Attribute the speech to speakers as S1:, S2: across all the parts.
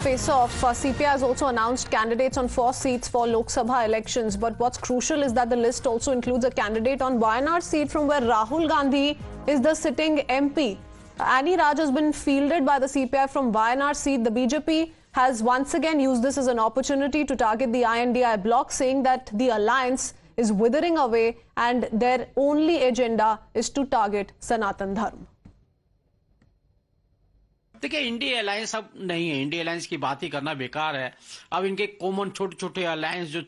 S1: Face-off, CPI has also announced candidates on 4 seats for Lok Sabha elections. But what's crucial is that the list also includes a candidate on Wayanad seat from where Rahul Gandhi is the sitting MP. Annie Raj has been fielded by the CPI from Wayanad seat. The BJP has once again used this as an opportunity to target the INDI bloc, saying that the alliance is withering away and their only agenda is to target Sanatan Dharma.
S2: देखिए, India alliance अब नहीं है। India alliance की बात ही करना बेकार है। अब इनके कॉमन छोटे छोटे अलायंस जो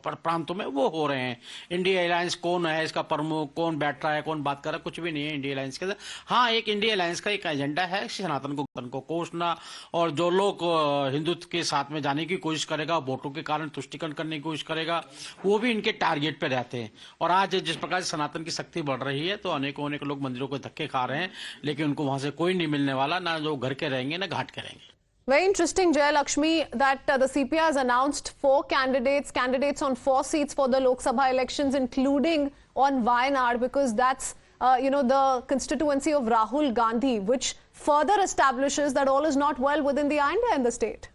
S2: प्रांतों में वो हो रहे हैं। इंडिया अलायंस कौन है, इसका प्रमुख कौन बैठ रहा है, कौन बात कर रहा है, कुछ भी नहीं है इंडिया अलायंस के अंदर। हाँ, एक इंडिया अलायंस का एक एजेंडा है सनातन को कोसना, और जो लोग हिंदुत्व के साथ में जाने की कोशिश करेगा, वोटों के कारण तुष्टिकरण करने की कोशिश करेगा, वो भी इनके टारगेट पे रहते हैं। और आज जिस प्रकार से सनातन की शक्ति बढ़ रही है, तो अनेकों अनेक लोग मंदिरों को धक्के खा रहे हैं, लेकिन उनको वहां से कोई नहीं मिलने वाला, ना जो घर के रहेंगे ना घाट के रहेंगे।
S1: Very interesting, Jay Lakshmi, that the CPI has announced 4 candidates on 4 seats for the Lok Sabha elections, including on Wayanad, because that's the constituency of Rahul Gandhi, which further establishes that all is not well within the INDI in the state.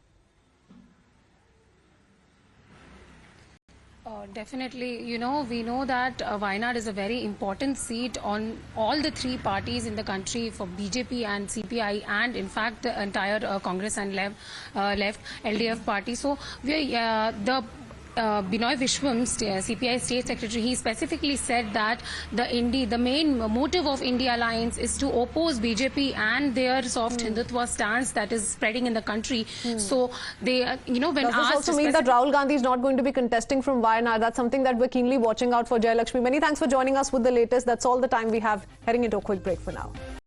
S3: Definitely, we know that Wayanad is a very important seat on all the 3 parties in the country, for BJP and CPI, and in fact the entire Congress and left LDF party. So Binoy Vishwam, CPI State Secretary, he specifically said that the main motive of India Alliance is to oppose BJP and their soft Hindutva stance that is spreading in the country. So they, when
S1: Does this
S3: asked,
S1: also mean that Rahul Gandhi is not going to be contesting from Wayanad? That's something that we're keenly watching out for. Jay Lakshmi, many thanks for joining us with the latest. That's all the time we have. Heading into a quick break for now.